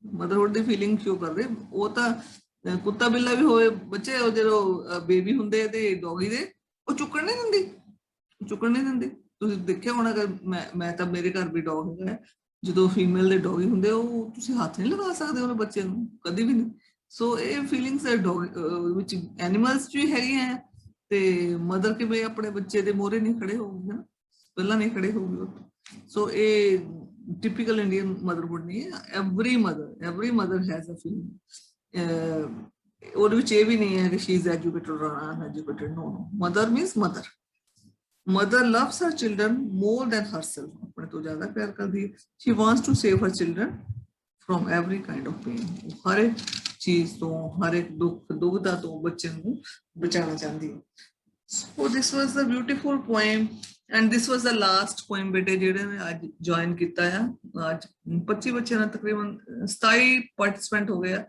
motherhood the feeling show ਕਰ ਰਹੇ। ਉਹ ਤਾਂ ਕੁੱਤਾ ਬਿੱਲਾ ਵੀ ਹੋਵੇ ਬੱਚੇ, ਉਹ ਜਦੋਂ ਬੇਬੀ ਹੁੰਦੇ ਤੇ ਡੌਗੀ ਦੇ, ਉਹ ਚੁੱਕਣ ਨਹੀਂ ਦਿੰਦੀ। ਤੁਸੀਂ ਦੇਖਿਆ ਹੋਣਾ, ਮੈਂ ਤਾਂ ਮੇਰੇ ਘਰ ਵੀ ਡੌਗ ਹੈਗਾ, ਜਦੋਂ ਫੀਮੇਲ ਦੇ ਡੌਗੀ ਹੁੰਦੇ ਉਹ ਤੁਸੀਂ ਹੱਥ ਨਹੀਂ ਲਗਾ ਸਕਦੇ ਉਹਨੇ ਬੱਚੇ ਨੂੰ, ਕਦੇ ਵੀ ਨਹੀਂ। ਸੋ ਇਹ ਫੀਲਿੰਗਸ ਡੌਗ ਵਿੱਚ ਐਨੀਮਲਸ 'ਚ ਵੀ ਹੈਗੀਆਂ, ਤੇ ਮਦਰ ਕਿਵੇਂ ਆਪਣੇ ਬੱਚੇ ਦੇ ਮੋਹਰੇ ਨਹੀਂ ਖੜੇ ਹੋਊਗੀ ਨਾ, ਪਹਿਲਾਂ ਨਹੀਂ ਖੜੇ ਹੋਊਗੀ। ਸੋ ਇਹ ਟਿਪੀਕਲ ਇੰਡੀਅਨ ਮਦਰਹੁੱਡ ਨਹੀਂ ਹੈ। Every mother has a feeling. ਉਹਦੇ ਵਿੱਚ ਇਹ ਵੀ ਨਹੀਂ ਹੈ ਕਿ she is educated or uneducated, no. Mother means mother loves her children more than herself। ਆਪਣੇ ਤੋਂ ਜ਼ਿਆਦਾ ਪਿਆਰ ਕਰਦੀ ਹੈ। she wants to save her children from every kind of pain। ਹਰ ਇੱਕ ਚੀਜ਼ ਤੋਂ, ਹਰ ਇੱਕ ਦੁੱਖਦਾ ਤੋਂ ਬੱਚੇ ਨੂੰ ਬਚਾਉਣਾ ਚਾਹੁੰਦੀ ਹੈ। so this was the beautiful poem and this was the last poem ਬੇਟੇ ਜਿਹੜੇ ਮੈਂ ਅੱਜ ਜੁਆਇਨ ਕੀਤਾ ਆ। ਅੱਜ 25 ਬੱਚਿਆਂ ਨਾਲ ਤਕਰੀਬਨ 27 ਪਾਰਟਿਸਪੈਂਟ ਹੋ ਗਏ ਆ,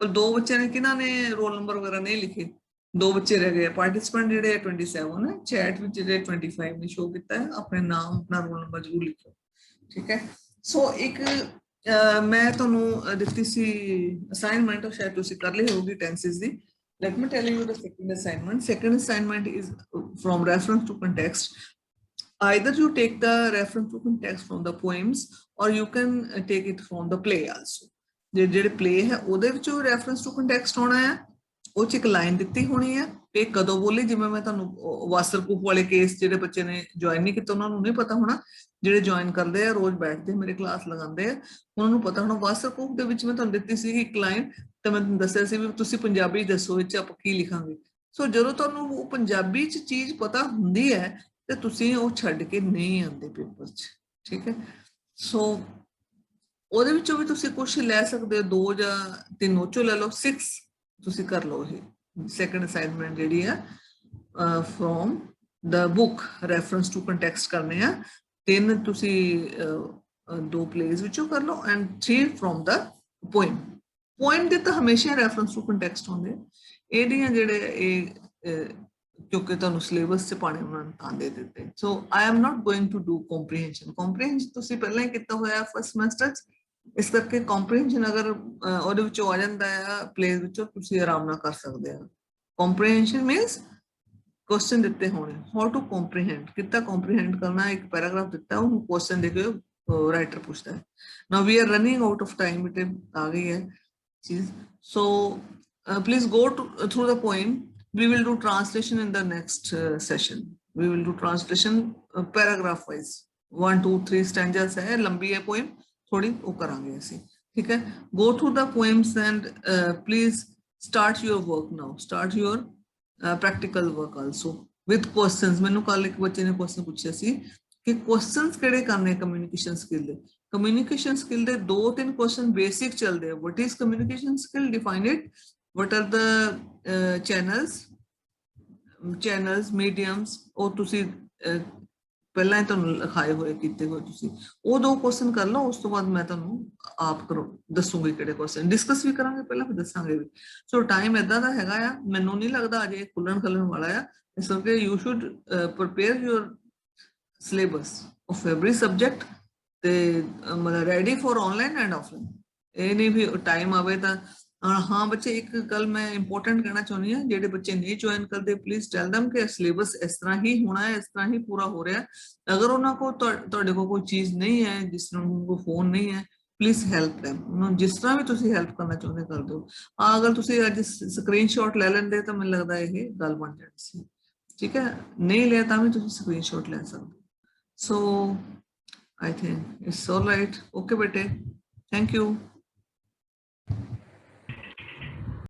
ਪਰ 2 ਬੱਚਿਆਂ ਨੇ ਕਿਹਨਾਂ ਨੇ ਰੋਲ ਨੰਬਰ ਵਗੈਰਾ ਨਹੀਂ ਲਿਖੇ, 2 ਬੱਚੇ ਰਹਿ ਗਏ। ਪਾਰਟਿਸਪੈਂਟ ਜਿਹੜੇ 27 ਹੈ, ਚੈਟ ਵਿੱਚ ਜਿਹੜੇ 25 ਨੇ ਸ਼ੋ ਕੀਤਾ ਹੈ। ਆਪਣੇ ਨਾਮ, ਆਪਣਾ ਰੋਲ ਨੰਬਰ ਜ਼ਰੂਰ ਲਿਖੋ, ਠੀਕ ਹੈ। ਸੋ ਇੱਕ ਮੈਂ ਤੁਹਾਨੂੰ ਦਿੱਤੀ ਸੀ ਅਸਾਈਨਮੈਂਟ, ਸ਼ਾਇਦ ਤੁਸੀਂ ਕਰ ਲਈ ਹੋਊਗੀ ਟੈਂਸਿਸ ਦੀ। Let me tell you the second assignment. Second assignment is from reference to context. Either you take the reference to context from the poems or you can take it from the play also। ਜਿਹੜੇ play ਹੈ ਉਹਦੇ ਵਿੱਚੋਂ reference to context ਹੋਣਾ ਹੈ, ਉਹ 'ਚ ਇੱਕ line ਦਿੱਤੀ ਹੋਣੀ ਹੈ ਕਿ ਕਦੋਂ ਬੋਲੀ। ਜਿਵੇਂ ਮੈਂ ਤੁਹਾਨੂੰ ਵਾਸਰਕੂਪ ਵਾਲੇ ਕੇਸ, ਜਿਹੜੇ ਬੱਚੇ ਨੇ ਜੁਆਇਨ ਨਹੀਂ ਕੀਤਾ ਉਹਨਾਂ ਨੂੰ ਨਹੀਂ ਪਤਾ ਹੋਣਾ, ਜਿਹੜੇ ਜੁਆਇਨ ਕਰਦੇ ਆ, ਰੋਜ਼ ਬੈਠਦੇ ਮੇਰੇ ਕਲਾਸ ਲਗਾਉਂਦੇ ਆ, ਉਹਨਾਂ ਨੂੰ ਪਤਾ ਹੋਣਾ। ਵਾਸਰਕੂਪ ਦੇ ਵਿੱਚ ਮੈਂ ਤੁਹਾਨੂੰ ਦਿੱਤੀ ਸੀ ਇੱਕ ਲਾਈਨ, ਤੇ ਮੈਂ ਤੁਹਾਨੂੰ ਦੱਸਿਆ ਸੀ ਵੀ ਤੁਸੀਂ ਪੰਜਾਬੀ ਦੱਸੋ ਇਹ 'ਚ ਆਪਾਂ ਕੀ ਲਿਖਾਂਗੇ। ਸੋ ਜਦੋਂ ਤੁਹਾਨੂੰ ਉਹ ਪੰਜਾਬੀ 'ਚ ਚੀਜ਼ ਪਤਾ ਹੁੰਦੀ ਹੈ ਤੇ ਤੁਸੀਂ ਉਹ ਛੱਡ ਕੇ ਨਹੀਂ ਆਉਂਦੇ ਪੇਪਰ 'ਚ, ਠੀਕ ਹੈ। ਸੋ ਉਹਦੇ ਵਿੱਚੋਂ ਵੀ ਤੁਸੀਂ ਕੁਛ ਲੈ ਸਕਦੇ ਹੋ, 2 ਜਾਂ 3 ਉਹ 'ਚੋਂ ਲੈ ਲਓ, 6 ਤੁਸੀਂ ਕਰ ਲਓ। ਇਹ ਸੈਕੰਡ ਅਸਾਈਨਮੈਂਟ ਜਿਹੜੀ ਆ from the book, reference to context ਕਰਨੇ ਆ। 3 ਤੁਸੀਂ 2 ਪਲੇਸ ਵਿੱਚੋਂ ਕਰ ਲਓ ਐਂਡ 3 ਫਰੋਮ ਦ ਪੋਇਮ ਦੇ ਤਾਂ ਹਮੇਸ਼ਾ ਰੈਫਰੈਂਸ ਟੂ ਕੰਟੈਕਸਟ ਹੁੰਦੇ। ਇਹਦੀਆਂ ਜਿਹੜੇ ਇਹ ਕਿਉਂਕਿ ਤੁਹਾਨੂੰ ਸਿਲੇਬਸ 'ਚ ਪਾਣੇ ਉਹਨਾਂ ਨੇ ਤਾਂ ਦੇ ਦਿੱਤੇ। So I am not going to do comprehension ਤੁਸੀਂ ਪਹਿਲਾਂ ਹੀ ਕੀਤਾ ਹੋਇਆ ਫਸਟ ਸਮੈਸਟਰ 'ਚ, ਇਸ ਕਰਕੇ ਕੰਪਰੀਹੈਂਸ਼ਨ ਅਗਰ ਉਹਦੇ ਵਿੱਚੋਂ ਆ ਜਾਂਦਾ ਆ ਪਲੇਸ ਵਿੱਚੋਂ, ਤੁਸੀਂ ਆਰਾਮ ਨਾਲ ਕਰ ਸਕਦੇ ਆ। ਕੰਪਰੀਹੈਂਸ਼ਨ ਮੀਨਸ क्वेश्चन दिते होने, हाउ टू कॉम्प्रीहेंड, कितना कॉम्प्रीहेंड करना, एक पैराग्राफ दिता है, उन्हें क्वेश्चन देके राइटर पूछता है। Now we are running out of time, it आ गई है चीज। So please go through the poem, we will do translation in the next session, we will do translation paragraph wise, 1 2 3 stanzas है, लंबी है पोएम थोड़ी, वो करांगे ऐसे, ठीक है। गो through the poems and please start your work now, start your practical work also with questions। मैंने कल एक बच्चे ने क्वेश्चन पूछा सी कि क्वेश्चंस किहड़े करने कम्युनिकेशन स्किल दे। कम्युनिकेशन स्किल दे 2-3 क्वेश्चन बेसिक चलते हैं। What is communication skill, define it, what are the channels mediums, और तुसी पहला ही तुहानू लिखाए हुए कीते हुए, तुसी वो 2 क्वेश्चन कर लो, उस तो बाद मैं तुहानू आप करो दसूंगी किहड़े क्वेश्चन, डिस्कस भी करांगे पहला, फिर दसांगे भी। सो टाइम इदां दा हैगा आ, मैनू नहीं लगदा अजे खुलण खलन वाला आ, इस करके you should prepare your syllabus of every subject, ते मतलब ready for online and offline. ये नहीं भी टाइम आवे तां हाँ बच्चे, एक गल मैं इंपोर्टेंट कहना चाहनी है, जेडे बच्चे नहीं ज्वाइन करते प्लीज टेल देम कि सिलेबस इस तरह ही होना है, इस तरह ही पूरा हो रहा है। अगर उन्होंने को तुहाडे को कोई चीज नहीं है, जिस तरह को फोन नहीं है, प्लीज हेल्प देम, उन्होंने जिस तरह भी तुसी हेल्प करना चाहते कर दो। अगर तुसी अज स्क्रीनशॉट ले लेंदे तो मैनूं लगदा ये गल बन जानी सी, ठीक है। नहीं लिया तां भी तुसी स्क्रीनशॉट ले सकते। So I think it's all right, okay बेटे, थैंक यू।